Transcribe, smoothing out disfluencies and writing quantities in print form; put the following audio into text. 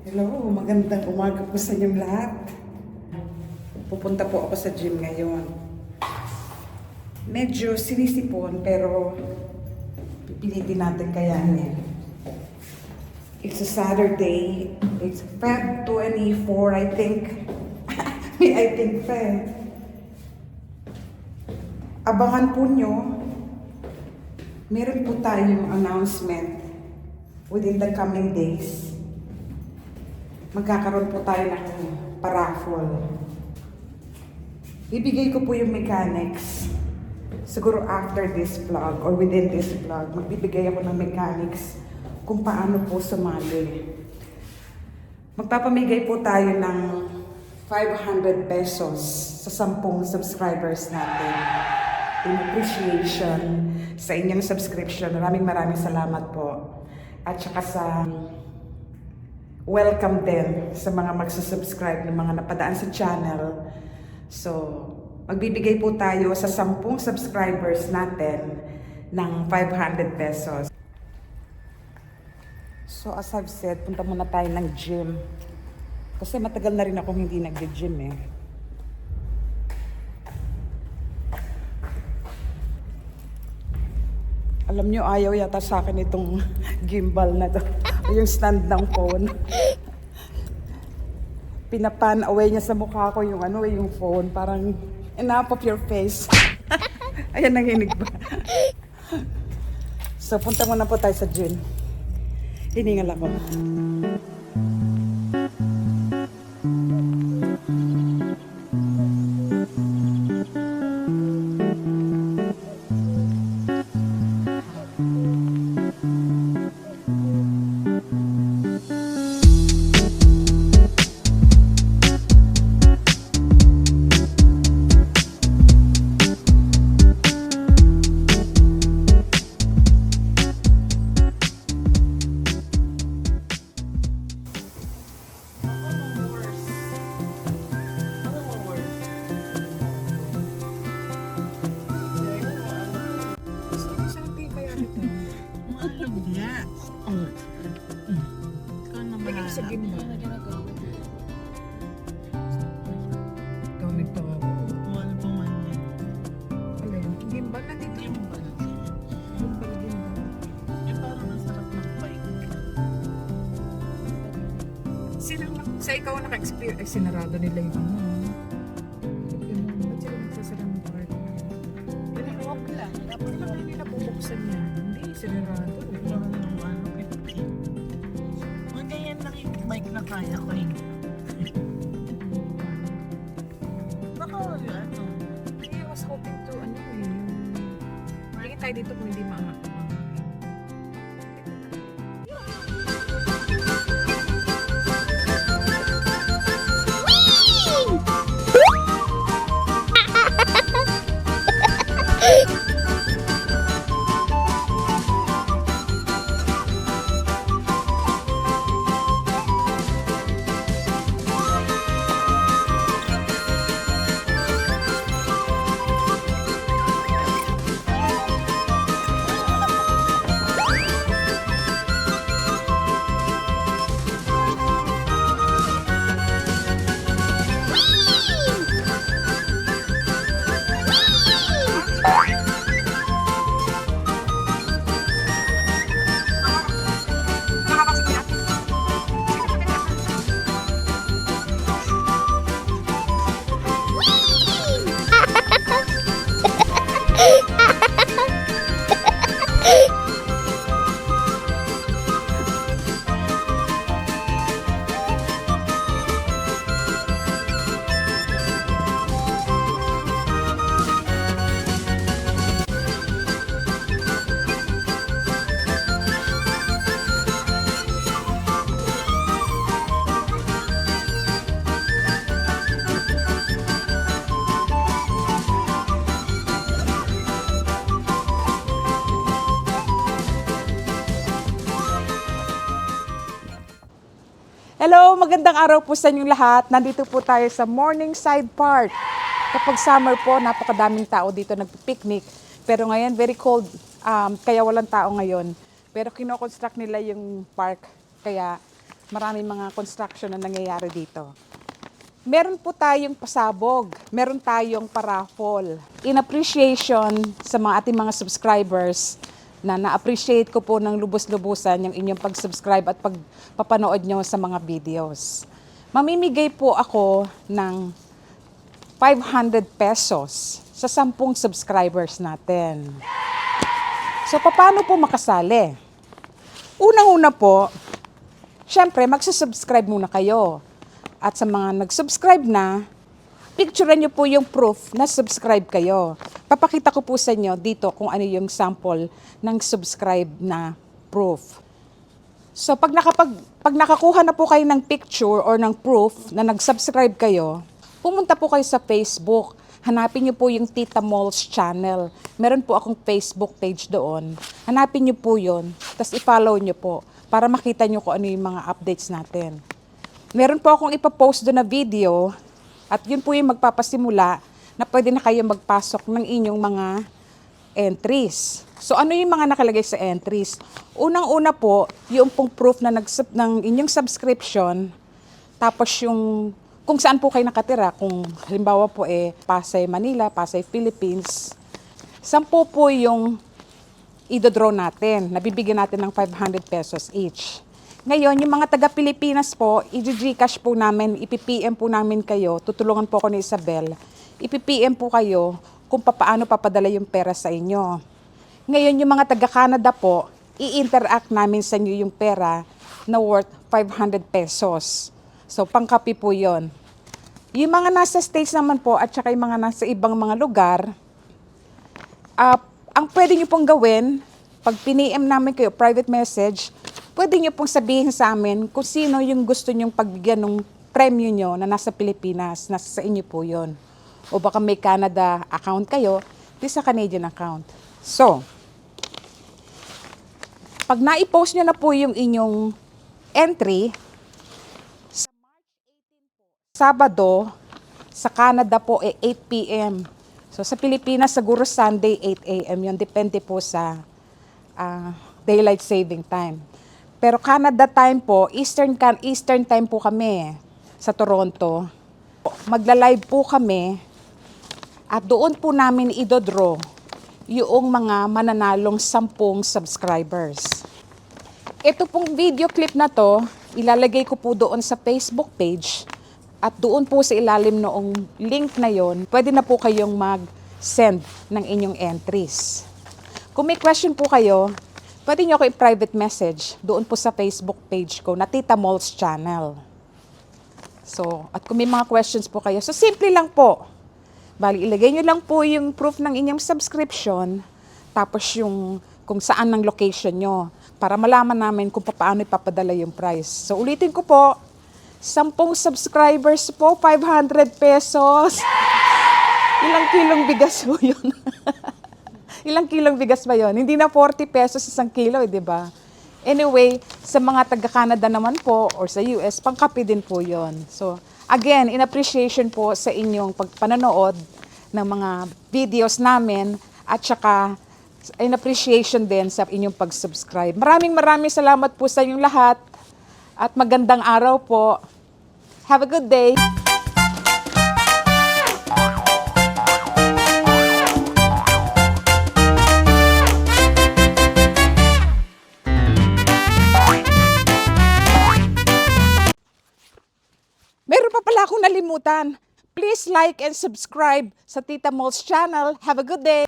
Hello, magandang umaga po sa inyong lahat. Pupunta po ako sa gym ngayon. Medyo sinisipon pero pipilitin natin kayanin. It's a Saturday. It's Feb 24, I think. I think Feb. Abangan po nyo. Meron po tayong announcement within the coming days. Magkakaroon po tayo ng paraffle. Bibigay ko po yung mechanics. Siguro after this vlog or within this vlog, magbibigay ako ng mechanics kung paano po sumali. Magpapamigay po tayo ng 500 pesos sa 10 subscribers natin. In appreciation sa inyong subscription. Maraming salamat po. At saka sa welcome din sa mga magsusubscribe ng mga napadaan sa channel. So, magbibigay po tayo sa 10 subscribers natin ng 500 pesos. So, as I've said, punta muna tayo ng gym. Kasi matagal na rin akong hindi nag-gym eh. Alam nyo, ayaw yata sa akin itong gimbal na to. Yung stand ng phone. Pinapan away niya sa mukha ko yung yung phone. Parang, enough of your face. Ayan, nanginig ba? So, punta muna po tayo sa gym. Hiningal ako. Sa gimbal. Ikaw nito. Wala pa man yan. Alin? Gimbal na dito. Gimbal. Gimbal. Eh, parang nasarap ng bike. Sa ikaw naka-experience, sinarado nila yung ba't sila nagsasara ng part? Pinakawag lang. Dapat lang hindi nabubuksan yan. Hindi, sinarado. Parang yung 50. Mga ganyan lang yung bike na kaya ko eh. Baka ano. Hindi, I was hoping to, tingin tayo dito kung hindi maangat. Hello, magandang araw po sa inyong lahat. Nandito po tayo sa Morningside Park. Kapag summer po, napakadaming tao dito nagpipiknik. Pero ngayon, very cold, kaya walang tao ngayon. Pero kinoconstruct nila yung park, kaya Maraming mga construction na nangyayari dito. Meron po tayong pasabog, meron tayong paraffol. In appreciation sa mga ating mga subscribers, na na-appreciate ko po ng lubos-lubusan yung inyong pag-subscribe at pagpapanood nyo sa mga videos. Mamimigay po ako ng 500 pesos sa 10 subscribers natin. So, paano po makasali? Unang-una po, syempre, magsusubscribe muna kayo. At sa mga nag-subscribe na, picturean nyo po yung proof na subscribe kayo. Papakita ko po sa inyo dito kung ano yung sample ng subscribe na proof. So, pag nakakuha na po kayo ng picture or ng proof na nag-subscribe kayo, pumunta po kayo sa Facebook. Hanapin niyo po yung Tita Malls channel. Meron po akong Facebook page doon. Hanapin niyo po yun, tapos i-follow niyo po para makita niyo kung ano yung mga updates natin. Meron po akong ipapost doon na video at yun po yung magpapasimula na pwede na kayo magpasok ng inyong mga entries. So ano yung mga nakalagay sa entries? Unang-una po, yung pong proof na ng inyong subscription, tapos yung kung saan po kayo nakatira, kung halimbawa po Pasay, Manila, Pasay, Philippines, 10 po yung idodraw natin, nabibigyan natin ng 500 pesos each. Ngayon, yung mga taga-Pilipinas po, i-Gcash po namin, ipi-PM po namin kayo, tutulungan po ako ni Isabel, ipi-PM po kayo kung paano papadala yung pera sa inyo. Ngayon, yung mga taga-Canada po, i-interact namin sa inyo yung pera na worth 500 pesos. So, pangkapi po yon. Yung mga nasa States naman po at saka yung mga nasa ibang mga lugar, ang pwede nyo pong gawin, pag piniem namin kayo, private message, pwede nyo pong sabihin sa amin kung sino yung gusto nyong pagbigyan ng premyo nyo na nasa Pilipinas, nasa sa inyo po yon. O baka may Canada account kayo, di sa Canadian account. So, pag na-post nyo na po yung inyong entry, Sabado, sa Canada po 8 p.m. So sa Pilipinas, siguro Sunday 8 a.m. yun. Depende po sa daylight saving time. Pero Canada time po, Eastern time po kami sa Toronto. Magla-live po kami at doon po namin idodraw yung mga mananalong 10 subscribers. Ito pong video clip na to, ilalagay ko po doon sa Facebook page. At doon po sa ilalim noong link na yon, pwede na po kayong mag-send ng inyong entries. Kung may question po kayo, pwede nyo ako i-private message doon po sa Facebook page ko na Tita Malls Channel. So, at kung may mga questions po kayo, so simple lang po. Bali, ilagay nyo lang po yung proof ng inyong subscription, tapos yung kung saan ng location nyo, para malaman namin kung paano ipapadala yung price. So, ulitin ko po, 10 subscribers po, 500 pesos. Ilang kilong bigas po yun? Ilang kilong bigas ba yun? Hindi na 40 pesos isang kilo, di ba? Anyway, sa mga taga-Canada naman po, or sa US, pangkapi din po yun. So, again, in appreciation po sa inyong pagpanonood ng mga videos namin, at saka in appreciation din sa inyong pag-subscribe. Maraming salamat po sa inyong lahat. At magandang araw po. Have a good day. Meron pa pala akong nalimutan. Please like and subscribe sa Tita Malls channel. Have a good day.